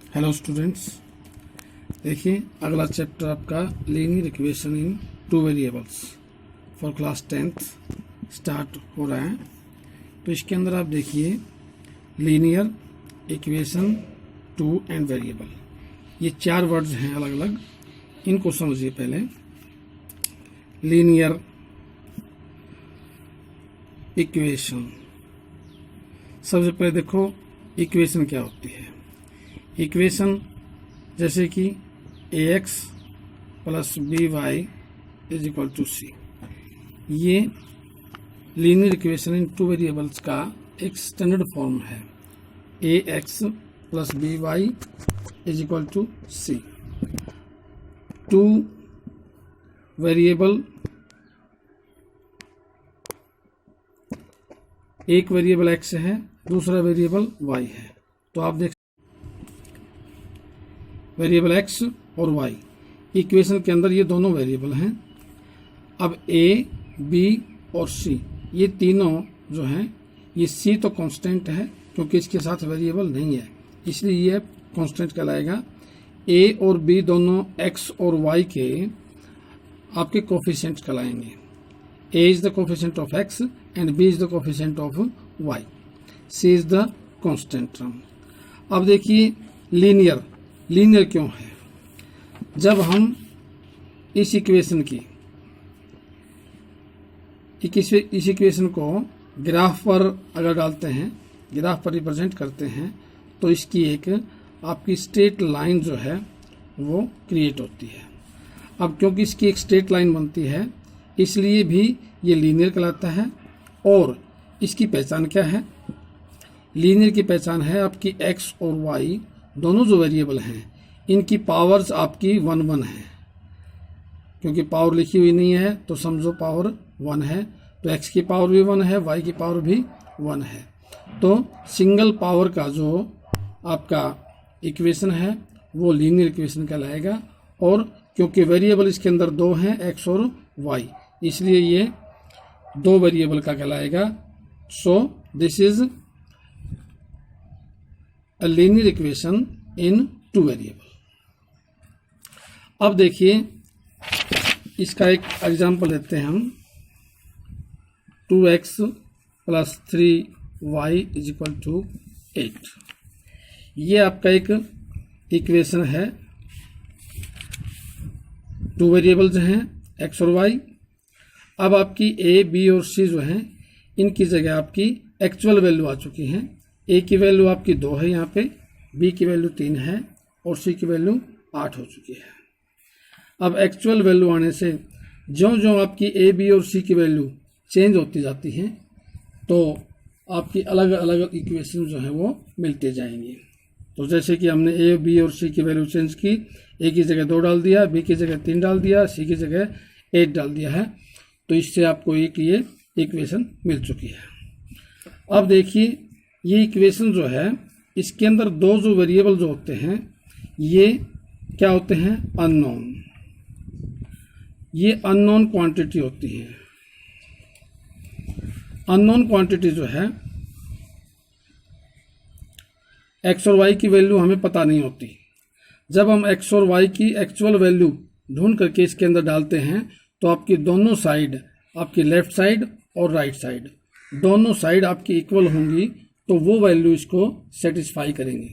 Hello students, देखिए अगला chapter आपका linear equation in two variables for class 10th start हो रहा है। तो इसके अंदर आप देखिए linear equation two and variable, ये चार वर्ड्स हैं अलग अलग, इनको समझिए। पहले लीनियर इक्वेशन, सबसे पहले देखो इक्वेशन क्या होती है। इक्वेशन जैसे कि ax plus by is equal to c, ये linear equation in two variables का एक स्टैंडर्ड फॉर्म है। ax plus by is equal to c। Two variable, एक वेरिएबल x है, दूसरा वेरिएबल y है। तो आप देख वेरिएबल x और y इक्वेशन के अंदर ये दोनों वेरिएबल हैं। अब a, b और c ये तीनों जो हैं, ये c तो कांस्टेंट है क्योंकि इसके साथ वेरिएबल नहीं है, इसलिए ये कांस्टेंट कहलाएगा। a और b दोनों x और y के आपके कोफिशिएंट कहलाएंगे। a is the coefficient of x and b is the coefficient of y, c is the constant term. अब देखिए लीनियर क्यों है। जब हम इस इक्वेशन की इस इक्वेशन को ग्राफ पर अगर डालते हैं, ग्राफ पर रिप्रेजेंट करते हैं, तो इसकी एक आपकी स्ट्रेट लाइन जो है वो क्रिएट होती है। अब क्योंकि इसकी एक स्ट्रेट लाइन बनती है, इसलिए भी ये लीनियर कहलाता है। और इसकी पहचान क्या है? लीनियर की पहचान है आपकी x और y दोनों जो वेरिएबल हैं, इनकी पावर्स आपकी 1 1 है। क्योंकि पावर लिखी हुई नहीं है तो समझो पावर 1 है, तो x की पावर भी 1 है, y की पावर भी 1 है। तो सिंगल पावर का जो आपका इक्वेशन है वो लीनियर इक्वेशन कहलाएगा। और क्योंकि वेरिएबल इसके अंदर दो हैं, x और y, इसलिए ये दो वेरिएबल का कहलाएगा। So this is a linear equation in two variable। अब देखिए इसका एक एग्जांपल लेते हैं हम। 2x plus 3y is equal to 8, ये आपका एक इक्वेशन है। टू वेरिएबल्स हैं x और y। अब आपकी a, b और c जो हैं, इनकी जगह आपकी एक्चुअल वैल्यू आ चुकी हैं। a की वैल्यू आपकी 2 है यहाँ पे, b की वैल्यू 3 है और c की वैल्यू 8 हो चुकी है। अब एक्चुअल वैल्यू आने से ज्यों ज्यों आपकी a, b और c की वैल्यू चेंज होती जाती हैं, तो आपकी अलग अलग इक्वेशन जो है वो मिलते जाएंगी। तो जैसे कि हमने a, b और c की वैल्यू चेंज की, a की जगह 2 डाल दिया, b की जगह 3 डाल दिया, c की जगह 8 डाल दिया है, तो इससे आपको एक ये इक्वेशन मिल चुकी है। अब देखिए ये इक्वेशन जो है, इसके अंदर दो जो वेरिएबल जो होते हैं, ये क्या होते हैं? अननोन। ये अननोन क्वांटिटी होती है। अननोन क्वांटिटी जो है, x और y की वैल्यू हमें पता नहीं होती। जब हम x और y की एक्चुअल वैल्यू ढूंढ करके इसके अंदर डालते हैं, तो आपकी दोनों साइड, आपकी लेफ्ट साइड और राइट साइड, दोनों साइड आपकी इक्वल होंगी, तो वो वैल्यू इसको सेटिस्फाई करेंगी।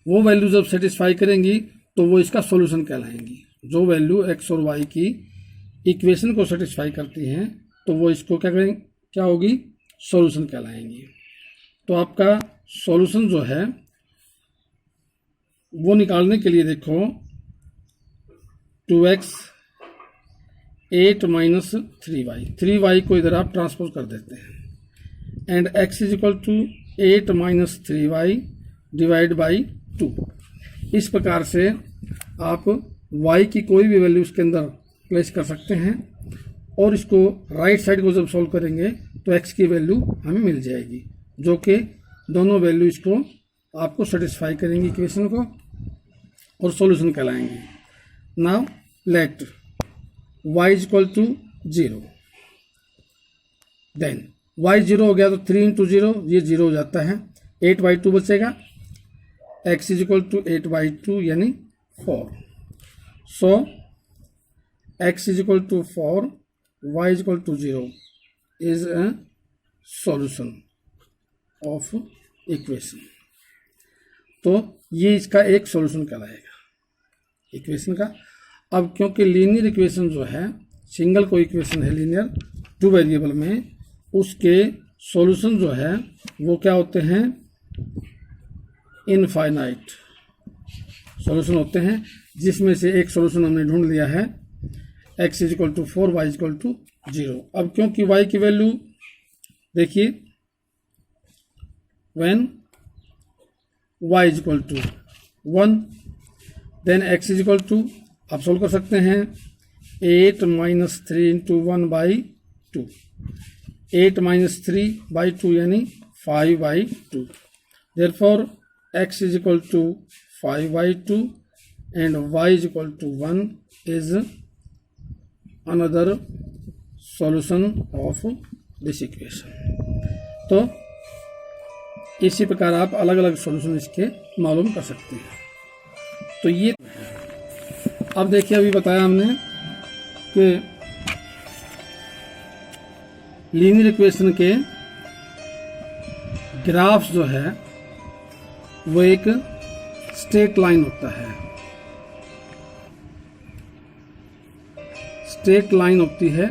वो वैल्यू जब सेटिस्फाई करेंगी तो वो इसका सॉल्यूशन कहलाएंगी। जो वैल्यू x और y की इक्वेशन को सेटिस्फाई करती हैं, तो वो इसको क्या करेंगे, क्या होगी? सॉल्यूशन कहलाएंगी। तो आपका सॉल्यूशन जो है वो निकालने के लिए देखो, 2x 8 माइनस 3y को इधर आप ट्रांसपोज कर देते हैं, and x is equal to 8 minus 3y divide by 2। इस प्रकार से आप y की कोई भी वैल्यू इसके अंदर प्लेस कर सकते हैं, और इसको राइट साइड को जब सॉल्व करेंगे तो x की वैल्यू हमें मिल जाएगी, जो कि दोनों वैल्यू इसको आपको सेटिस्फाई करेंगी इक्वेशन को, और सॉल्यूशन कहलाएंगे। Now let y is equal to 0, then y 0 हो गया तो 3 इंटू 0, ये 0 हो जाता है, 8/2 बचेगा। x इज इक्वल टू 8/2 यानी 4. So x is equal to 4, y is equal to 0 is a solution of equation. तो ये इसका एक सॉल्यूशन कहलाएगा इक्वेशन का. अब क्योंकि लीनियर इक्वेशन जो है सिंगल कोई इक्वेशन है लीनियर 2 वेरिएबल में, उसके सॉल्यूशन जो है वो क्या होते हैं, इनफाइनाइट सॉल्यूशन होते हैं, जिसमें से एक सॉल्यूशन हमने ढूंढ लिया है x is equal to 4, y is equal to 0. अब क्योंकि y की वैल्यू देखिए when y is equal to 1 then x is equal to, आप सोल्व कर सकते हैं 8 माइनस 3 इंटू 1/2. 8 माइनस 3/2 यानी 5/2. Therefore x is equal to 5/2 and y is equal to 1 is another solution of this equation. तो इसी प्रकार आप अलग अलग सॉल्यूशन इसके मालूम कर सकते हैं. तो ये अब देखिए, अभी बताया हमने कि लीनियर इक्वेशन के ग्राफ्स जो है वो एक स्ट्रेट लाइन होता है. स्ट्रेट लाइन होती है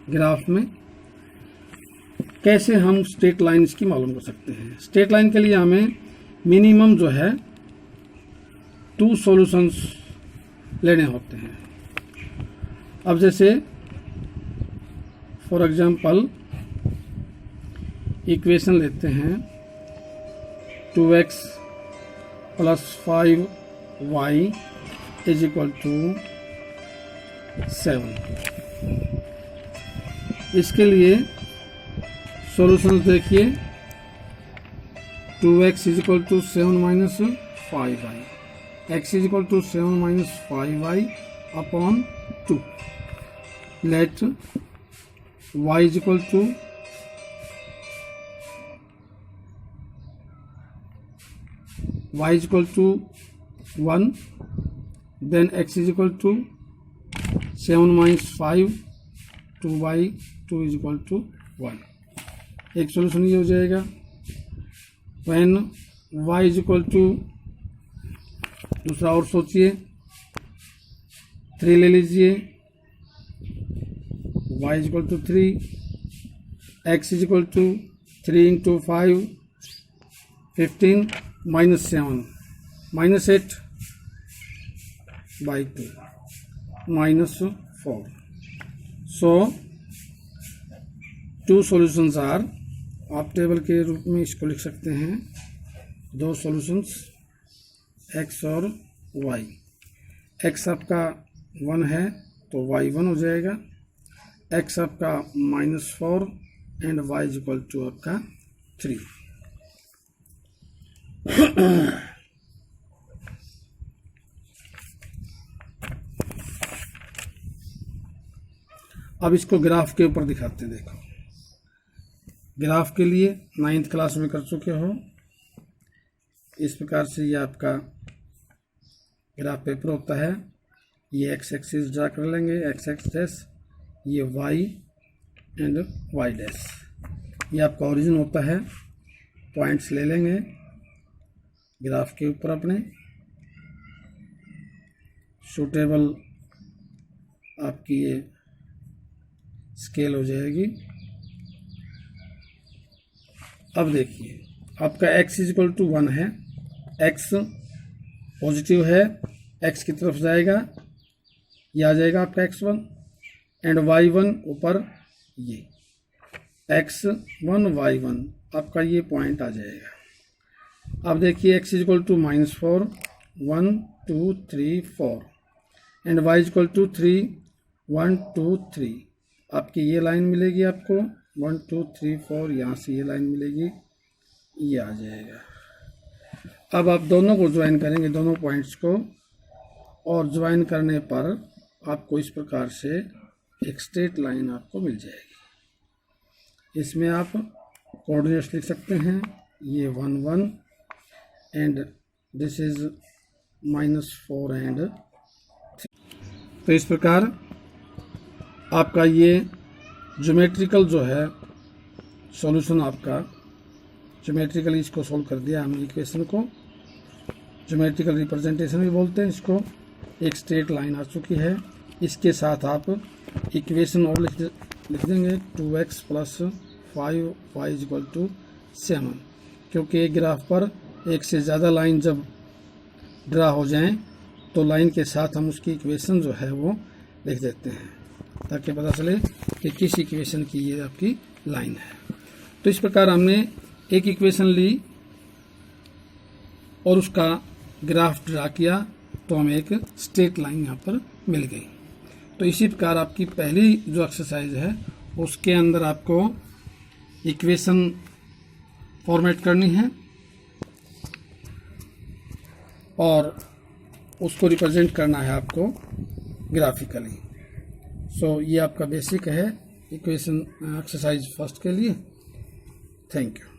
ग्राफ में. कैसे हम स्ट्रेट लाइन इसकी मालूम कर सकते हैं? स्ट्रेट लाइन के लिए हमें मिनिमम जो है 2 सॉल्यूशंस लेने होते हैं. अब जैसे फॉर एग्जांपल इक्वेशन लेते हैं 2x plus 5y is equal to 7. इसके लिए सॉल्यूशंस देखिए 2x is equal to 7 minus 5y, x is equal to 7 minus 5y upon 2. Let y is equal to y is equal to 1, then x is equal to 7 minus 5 2/2 is equal to 1. एक solution ये हो जाएगा. When y is equal to, दूसरा और सोचिए 3 ले लीजिए, y is equal to 3, x is equal to 3 into 5 15 minus 7 minus 8/2 minus 4. So 2 solutions are, आप टेबल के रूप में इसको लिख सकते हैं 2 सॉल्यूशंस x और y. x आपका 1 है तो y 1 हो जाएगा, x आपका -4 and y is equal to आपका 3. अब इसको ग्राफ के ऊपर दिखाते हैं. देखो, ग्राफ के लिए 9th क्लास में कर चुके हो. इस प्रकार से ये आपका ग्राफ पेपर होता है. ये x एक्सिस ड्रा कर लेंगे, x डैश, ये y एंड y डैश. ये आपका ओरिजिन होता है. पॉइंट्स ले लेंगे ग्राफ के ऊपर अपने. सूटेबल आपकी ये स्केल हो जाएगी. अब देखिए, आपका x इज इक्वल टू 1 है, x पॉजिटिव है, x की तरफ जाएगा, ये आ जाएगा आपका x1 एंड y1 ऊपर, ये x1 y1 आपका ये पॉइंट आ जाएगा. अब देखिए x is equal to -4 1 2 3 4 and y is equal to 3 1 2 3. आपकी ये लाइन मिलेगी आपको 1 2 3 4, यहाँ से ये लाइन मिलेगी, ये आ जाएगा. अब आप दोनों को ज्वाइन करेंगे, दोनों पॉइंट्स को, और ज्वाइन करने पर आपको इस प्रकार से एक स्ट्रेट लाइन आपको मिल जाएगी. इसमें आप कोऑर्डिनेट्स लिख सकते हैं. ये 1 1 एंड दिस इज -4 एंड 3। तो इस प्रकार आपका ये ज्योमेट्रिकल जो है सॉल्यूशन, आपका ज्योमेट्रिकली इसको सॉल्व कर दिया हमने इक्वेशन को। ज्योमेट्रिकल रिप्रेजेंटेशन भी बोलते हैं इसको। एक स्ट्रेट लाइन आ चुकी है, इसके साथ आप इक्वेशन और लिख देंगे 2x + 5y = 7। क्योंकि एक ग्राफ पर एक से ज़्यादा लाइन जब ड्रा हो जाएं तो लाइन के साथ हम उसकी इक्वेशन जो है वो लिख देते हैं, ताकि पता चले कि किस इक्वेशन की ये आपकी लाइन है। तो इस प्रकार हमने एक इक्वेशन ली और उसका ग्राफ ड्रा किया, तो हमें एक स्ट्रेट लाइन यहाँ पर मिल गई। तो इसी प्रकार आपकी पहली जो एक्सरसाइज है उसके अंदर आपको इक्वेशन फॉर्मेट करनी है और उसको रिप्रेजेंट करना है आपको ग्राफिकली। सो ये आपका बेसिक है इक्वेशन एक्सरसाइज फर्स्ट के लिए। Thank you.